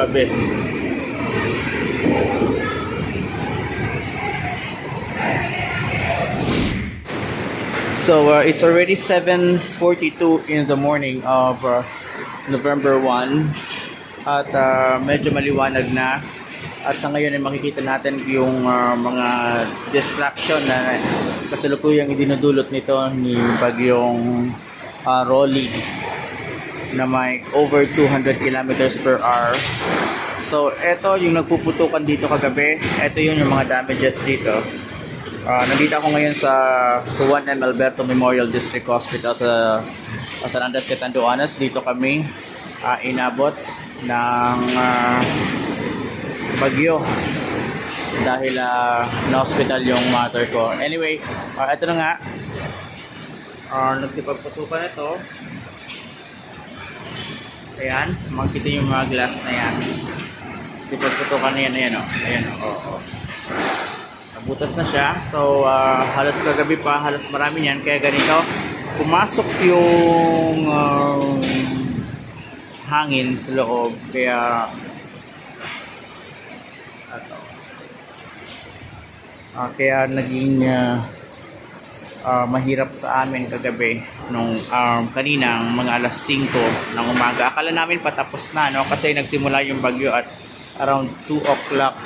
Grabe. So it's already 7:42 in the morning of November 1 at medyo maliwanag na at sa ngayon ay makikita natin yung mga distraction na kasalukuyang idinudulot nito ni bagyong Rolly na may over 200 kilometers per hour. So eto yung nagpuputukan dito kagabi, eto yun yung mga damages dito. Nandito ako ngayon sa Juan M. Alberto Memorial District Hospital sa San Andres, Catanduanes. Dito kami inabot ng bagyo dahil na-hospital yung mother ko. Anyway, ito na nga. Nagsipagputukan ito. Ayan, makikita yung mga glass na yan. Sipagputukan na yan, ayan o. Ayan o, butas na siya. So halos kagabi pa, halos marami yan. Kaya ganito, pumasok yung hangin sa loob. Kaya kaya naging mahirap sa amin kagabi nung kaninang mga alas 5 ng umaga. Akala namin patapos na, no? Kasi nagsimula yung bagyo at around 2 o'clock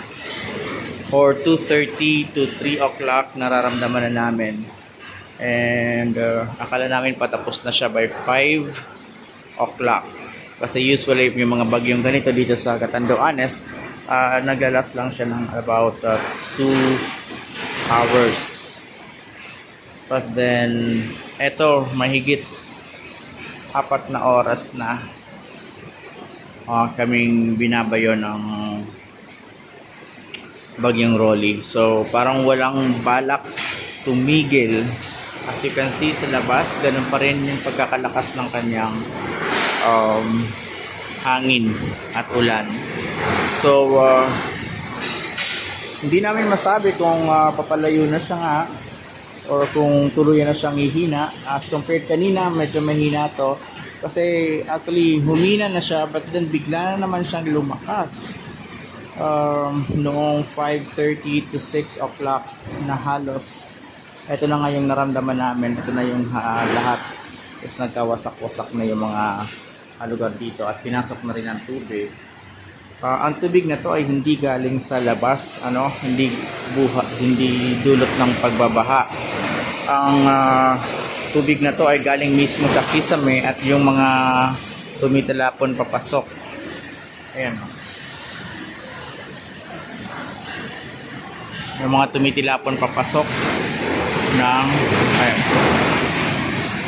or 2:30 to 3 o'clock nararamdaman na namin. And akala namin patapos na siya by 5 o'clock. Kasi usually yung mga bagyong ganito dito sa Catanduanes, naglalas lang siya ng about 2 hours. But then, eto, mahigit 4 na oras na kaming binabayo ng bagyong Rolly. So parang walang balak tumigil. As you can see sa labas, ganun pa rin yung pagkakalakas ng kanyang hangin at ulan. So hindi namin masabi kung papalayo na siya nga or kung tuluyan na siyang hihina. As compared kanina, medyo mahina to kasi actually humina na siya, but then bigla na naman siyang lumakas. Noong 5:30 to 6 o'clock na halos, ito na nga yung naramdaman namin. Ito na yung lahat is nagkawasak-wasak na yung mga lugar dito at pinasok na rin ang tubig. Ang tubig na to ay hindi galing sa labas, hindi dulot ng pagbabaha. Ang tubig na to ay galing mismo sa kisame at yung mga tumitalapon papasok. Ayan. Yung mga tumitilapon papasok ng ayan.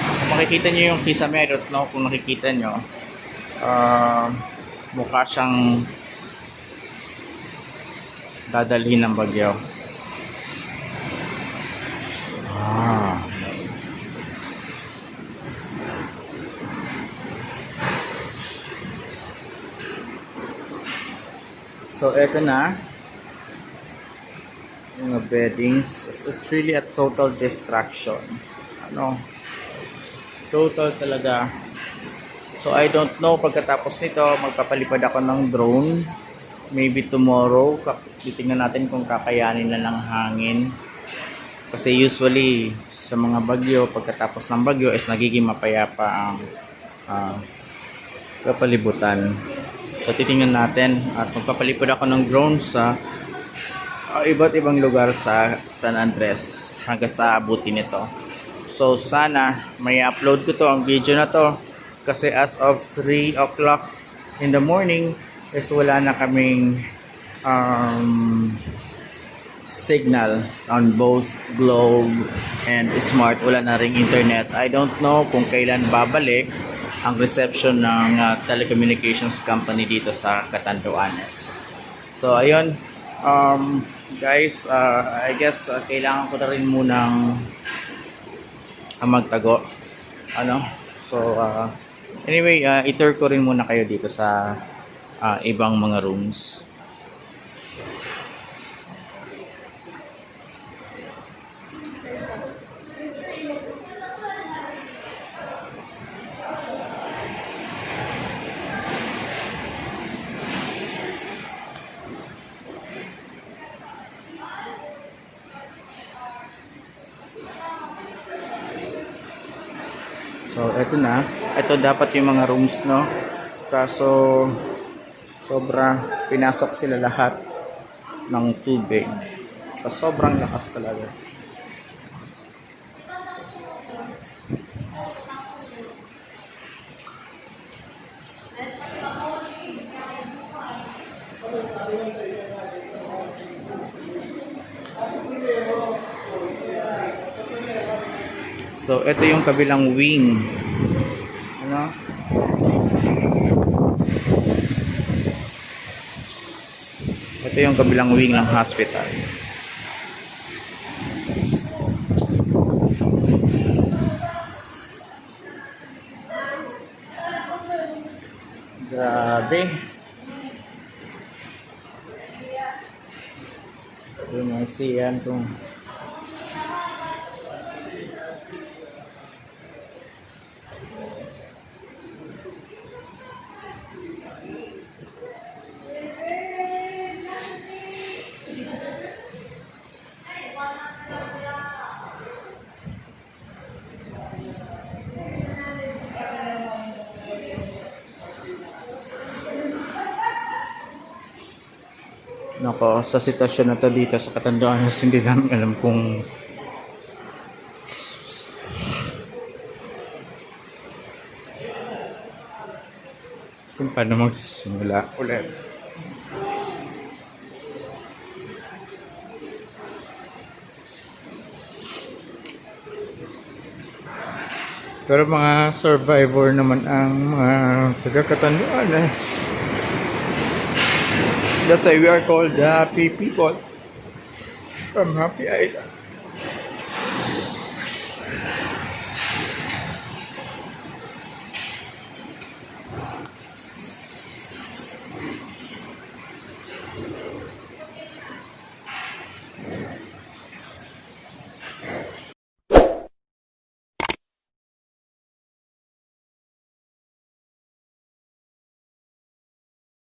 Kung makikita nyo yung kisame, I don't know kung nakikita nyo, mukha siyang dadalhin ng bagyo. So eto na yung beddings. It's really a total distraction. Total talaga. So I don't know, pagkatapos nito magpapalipad ako ng drone. Maybe tomorrow titingnan natin kung kakayanin na ng hangin. Kasi usually sa mga bagyo, pagkatapos ng bagyo is nagiging mapayapa ang kapalibutan. So titingnan natin at magpapalipad ako ng drone sa iba't ibang lugar sa San Andres hanggang sa abutin nito. So sana may upload ko to, ang video na to, kasi as of 3 o'clock in the morning is wala na kaming signal on both Globe and Smart. Wala na ring internet. I don't know kung kailan babalik ang reception ng telecommunications company dito sa Catanduanes. So ayun, guys, I guess kailangan ko na rin munang magtago. So anyway, i-tour ko rin muna kayo dito sa ibang mga rooms. So, eto na. Ito dapat yung mga rooms, no? Kaso, sobra pinasok sila lahat ng tubig. So, sobrang lakas talaga. So, ito yung kabilang wing. Ano? Ito yung kabilang wing ng hospital. Grabe. Yung mga siyan kung nako, sa sitwasyon na to dito sa Catanduanes, hindi namin alam kung paano magsisimula ulit. Pero mga survivor naman ang mga taga-Catanduanes. That's why we are called the happy people from Happy Island.